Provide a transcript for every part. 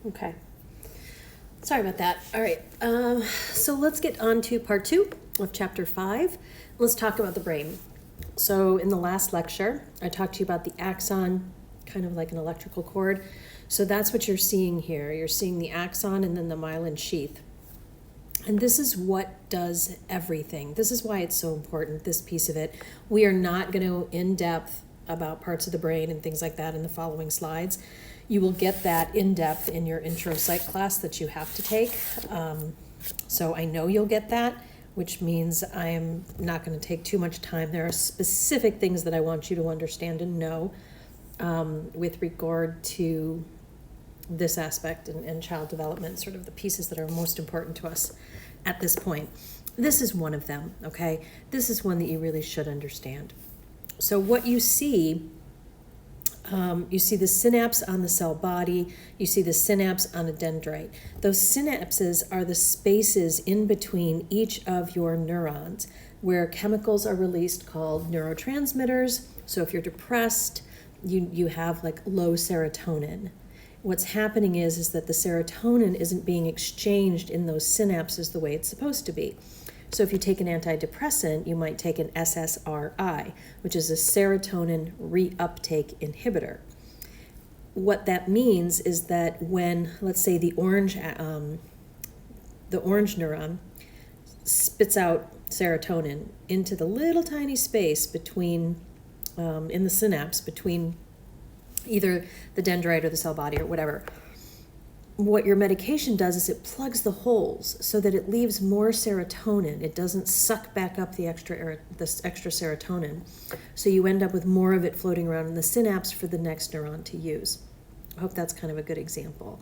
Okay. Sorry about that. All right. So let's get on to part 2 of chapter 5. Let's talk about the brain. So in the last lecture, I talked to you about the axon, kind of like an electrical cord. So that's what you're seeing here. You're seeing the axon and then the myelin sheath. And this is what does everything. This is why it's so important, this piece of it. We are not going to in depth about parts of the brain and things like that in the following slides. You will get that in depth in your intro psych class that you have to take. So I know you'll get that, which means I'm not going to take too much time. There are specific things that I want you to understand and know with regard to this aspect and child development, sort of the pieces that are most important to us at this point. This is one of them, okay? This is one that you really should understand. So what you see the synapse on the cell body, you see the synapse on a dendrite. Those synapses are the spaces in between each of your neurons where chemicals are released called neurotransmitters. So if you're depressed, you have like low serotonin. What's happening is that the serotonin isn't being exchanged in those synapses the way it's supposed to be. So if you take an antidepressant, you might take an SSRI, which is a serotonin reuptake inhibitor. What that means is that when, let's say, the orange neuron spits out serotonin into the little tiny space between, in the synapse between either the dendrite or the cell body or whatever, what your medication does is it plugs the holes so that it leaves more serotonin. It doesn't suck back up the extra serotonin. So you end up with more of it floating around in the synapse for the next neuron to use. I hope that's kind of a good example.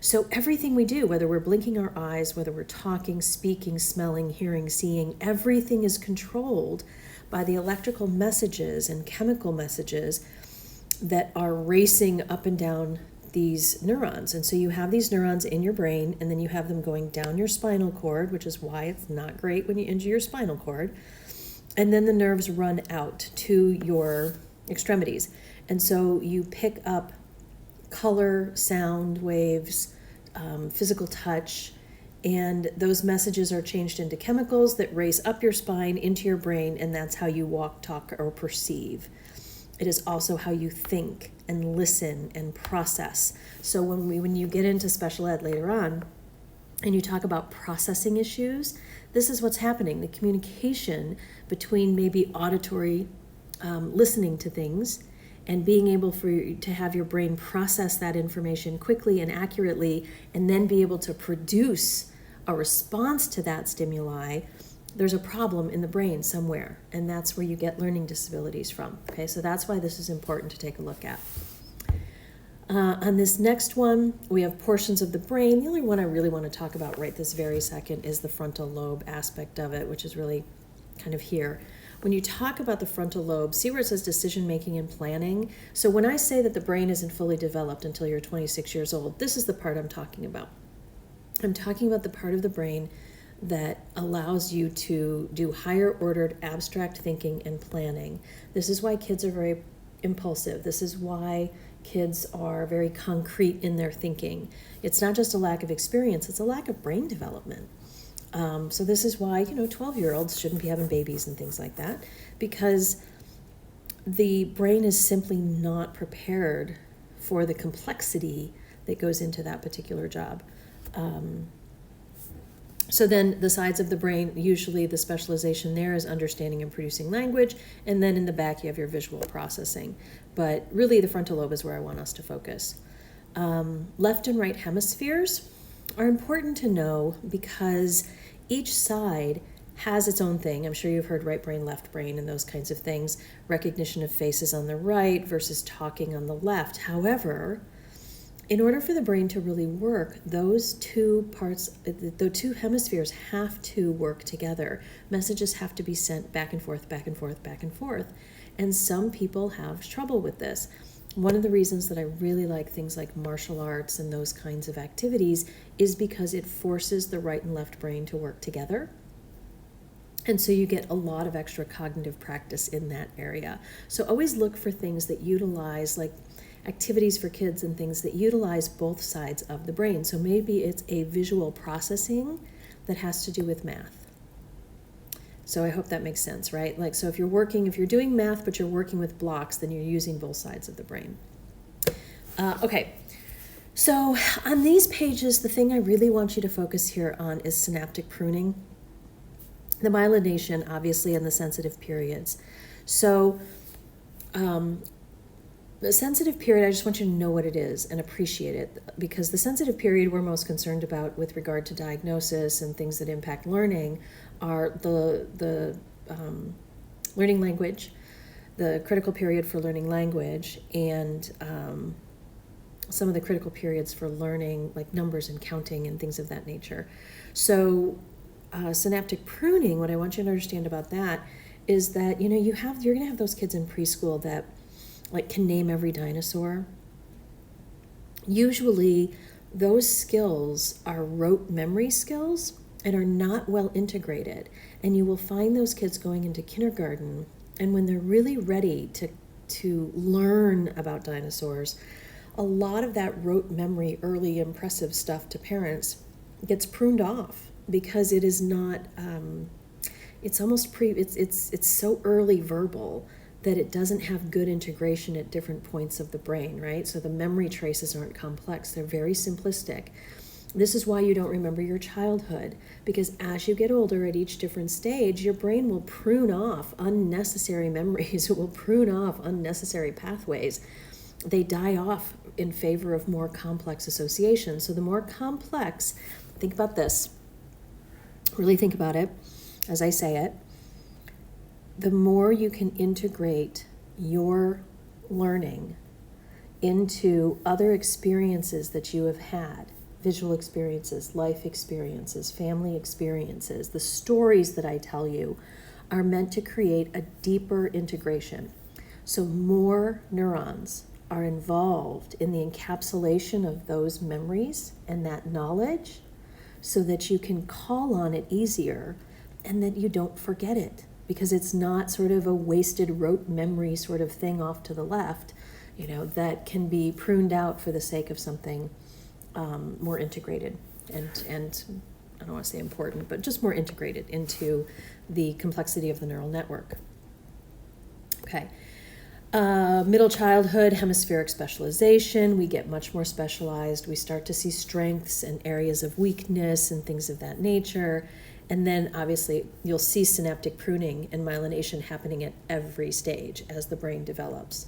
So everything we do, whether we're blinking our eyes, whether we're talking, speaking, smelling, hearing, seeing, everything is controlled by the electrical messages and chemical messages that are racing up and down these neurons. And so you have these neurons in your brain, and then you have them going down your spinal cord, which is why it's not great when you injure your spinal cord. And then the nerves run out to your extremities. And so you pick up color, sound waves, physical touch, and those messages are changed into chemicals that race up your spine into your brain, and that's how you walk, talk, or perceive. It is also how you think and listen and process. So when you get into special ed later on and you talk about processing issues, this is what's happening. The communication between maybe auditory listening to things and being able to have your brain process that information quickly and accurately and then be able to produce a response to that stimuli. There's a problem in the brain somewhere, and that's where you get learning disabilities from. Okay, so that's why this is important to take a look at. On this next one, we have portions of the brain. The only one I really want to talk about right this very second is the frontal lobe aspect of it, which is really kind of here. When you talk about the frontal lobe, see where it says decision-making and planning? So when I say that the brain isn't fully developed until you're 26 years old, this is the part I'm talking about. I'm talking about the part of the brain that allows you to do higher ordered abstract thinking and planning. This is why kids are very impulsive. This is why kids are very concrete in their thinking. It's not just a lack of experience, it's a lack of brain development. So this is why, 12-year-olds shouldn't be having babies and things like that, because the brain is simply not prepared for the complexity that goes into that particular job. So then the sides of the brain, usually the specialization there is understanding and producing language, and then in the back you have your visual processing. But really the frontal lobe is where I want us to focus. Left and right hemispheres are important to know because each side has its own thing. I'm sure you've heard right brain, left brain, and those kinds of things. Recognition of faces on the right versus talking on the left. However, in order for the brain to really work, those two parts, the two hemispheres have to work together. Messages have to be sent back and forth, back and forth, back and forth. And some people have trouble with this. One of the reasons that I really like things like martial arts and those kinds of activities is because it forces the right and left brain to work together. And so you get a lot of extra cognitive practice in that area. So always look for things that utilize, like activities for kids and things that utilize both sides of the brain. So maybe it's a visual processing that has to do with math. So I hope that makes sense, right? Like, so if you're doing math, but you're working with blocks, then you're using both sides of the brain. Okay, so on these pages, the thing I really want you to focus here on is synaptic pruning, the myelination, obviously, and the sensitive periods. So the sensitive period, I just want you to know what it is and appreciate it, because the sensitive period we're most concerned about with regard to diagnosis and things that impact learning are the learning language, the critical period for learning language, and some of the critical periods for learning, like numbers and counting and things of that nature. So synaptic pruning, what I want you to understand about that is that, you're going to have those kids in preschool that like can name every dinosaur. Usually those skills are rote memory skills and are not well integrated. And you will find those kids going into kindergarten, and when they're really ready to learn about dinosaurs, a lot of that rote memory, early impressive stuff to parents gets pruned off because it is not, it's almost it's so early verbal that it doesn't have good integration at different points of the brain, right? So the memory traces aren't complex, they're very simplistic. This is why you don't remember your childhood, because as you get older at each different stage, your brain will prune off unnecessary memories, it will prune off unnecessary pathways. They die off in favor of more complex associations. So the more complex, think about this, really think about it as I say it, the more you can integrate your learning into other experiences that you have had, visual experiences, life experiences, family experiences, the stories that I tell you are meant to create a deeper integration. So more neurons are involved in the encapsulation of those memories and that knowledge so that you can call on it easier and that you don't forget it, because it's not sort of a wasted rote memory sort of thing off to the left, that can be pruned out for the sake of something more integrated and I don't want to say important, but just more integrated into the complexity of the neural network. Okay. Middle childhood, hemispheric specialization, we get much more specialized. We start to see strengths and areas of weakness and things of that nature. And then obviously you'll see synaptic pruning and myelination happening at every stage as the brain develops.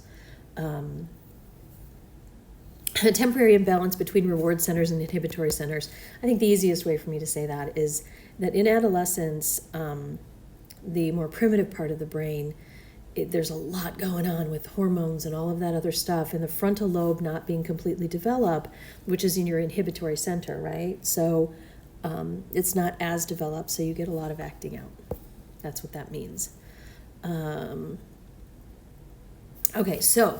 A temporary imbalance between reward centers and inhibitory centers. I think the easiest way for me to say that is that in adolescence, the more primitive part of the brain, there's a lot going on with hormones and all of that other stuff, and the frontal lobe not being completely developed, which is in your inhibitory center, right? So it's not as developed, so you get a lot of acting out. That's what that means. Okay, so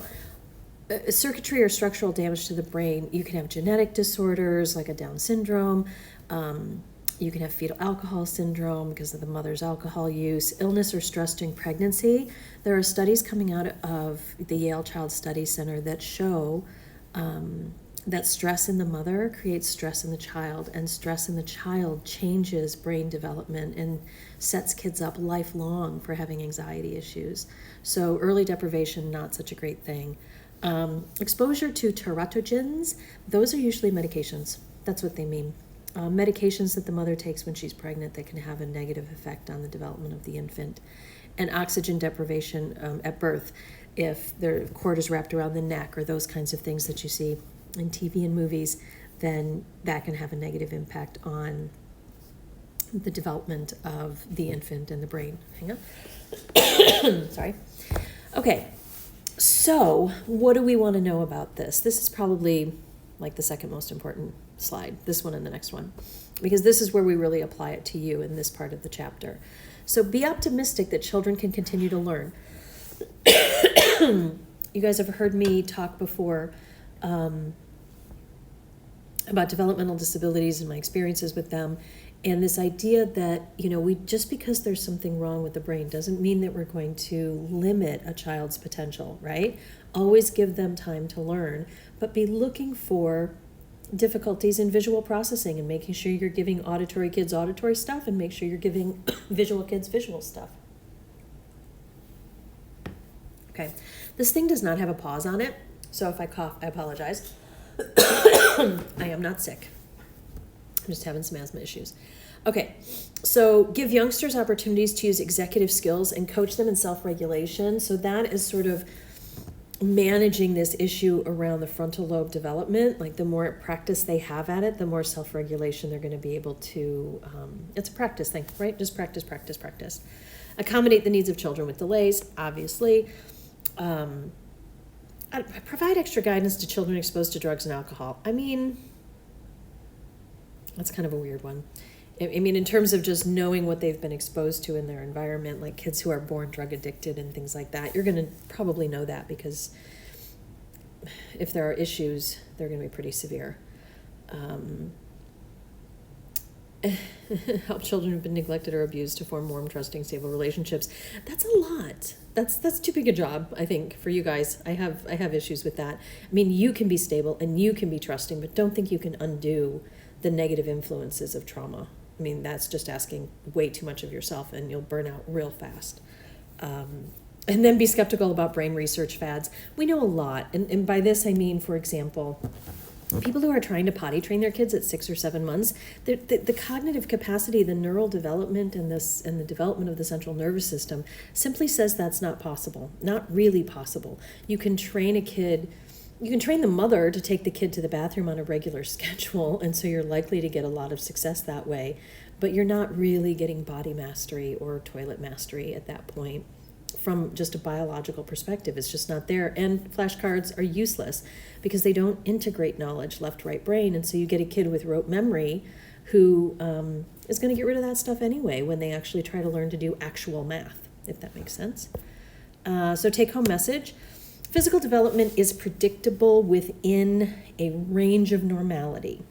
circuitry or structural damage to the brain, you can have genetic disorders like a Down syndrome. You can have fetal alcohol syndrome because of the mother's alcohol use, illness or stress during pregnancy. There are studies coming out of the Yale Child Study Center that show that stress in the mother creates stress in the child, and stress in the child changes brain development and sets kids up lifelong for having anxiety issues. So early deprivation, not such a great thing. Exposure to teratogens, those are usually medications. That's what they mean. Medications that the mother takes when she's pregnant that can have a negative effect on the development of the infant. And oxygen deprivation at birth, if their cord is wrapped around the neck or those kinds of things that you see in TV and movies, then that can have a negative impact on the development of the infant and the brain. Hang on. Sorry. Okay, so what do we want to know about this? This is probably like the second most important slide, this one and the next one, because this is where we really apply it to you in this part of the chapter. So be optimistic that children can continue to learn. You guys have heard me talk before about developmental disabilities and my experiences with them. And this idea that, we just because there's something wrong with the brain doesn't mean that we're going to limit a child's potential, right? Always give them time to learn, but be looking for difficulties in visual processing and making sure you're giving auditory kids auditory stuff and make sure you're giving visual kids visual stuff. Okay, this thing does not have a pause on it, so if I cough, I apologize. I am not sick. I'm just having some asthma issues. Okay, so give youngsters opportunities to use executive skills and coach them in self-regulation. So that is sort of managing this issue around the frontal lobe development. Like the more practice they have at it, the more self-regulation they're going to be able to, it's a practice thing, right? Just practice, practice, practice. Accommodate the needs of children with delays, obviously. Provide extra guidance to children exposed to drugs and alcohol. I mean, that's kind of a weird one. I mean, in terms of just knowing what they've been exposed to in their environment, like kids who are born drug addicted and things like that, you're going to probably know that because if there are issues, they're going to be pretty severe. Help children who've been neglected or abused to form warm, trusting, stable relationships. That's a lot. That's too big a job, I think, for you guys. I have issues with that. I mean, you can be stable and you can be trusting, but don't think you can undo the negative influences of trauma. I mean, that's just asking way too much of yourself and you'll burn out real fast. And then be skeptical about brain research fads. We know a lot. And by this, I mean, for example, people who are trying to potty train their kids at 6 or 7 months, the cognitive capacity, the neural development, and the development of the central nervous system simply says that's not possible, not really possible. You can train a kid. You can train the mother to take the kid to the bathroom on a regular schedule, and so you're likely to get a lot of success that way, but you're not really getting body mastery or toilet mastery at that point from just a biological perspective. It's just not there, and flashcards are useless because they don't integrate knowledge left, right, brain, and so you get a kid with rote memory who is going to get rid of that stuff anyway when they actually try to learn to do actual math, if that makes sense. So take home message. Physical development is predictable within a range of normality.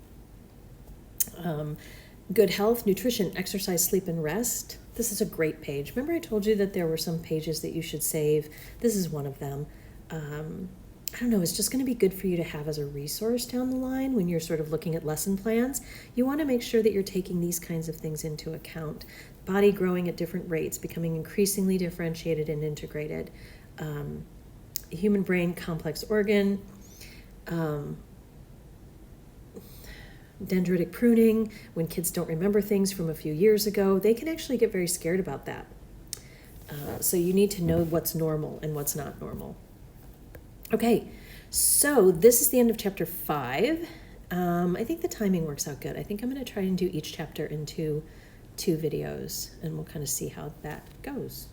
Good health, nutrition, exercise, sleep, and rest. This is a great page. Remember I told you that there were some pages that you should save? This is one of them. I don't know, it's just going to be good for you to have as a resource down the line when you're sort of looking at lesson plans. You want to make sure that you're taking these kinds of things into account. Body growing at different rates, becoming increasingly differentiated and integrated. Human brain, complex organ, dendritic pruning, when kids don't remember things from a few years ago, they can actually get very scared about that. So you need to know what's normal and what's not normal. Okay, so this is the end of chapter 5. I think the timing works out good. I think I'm going to try and do each chapter in two videos, and we'll kind of see how that goes.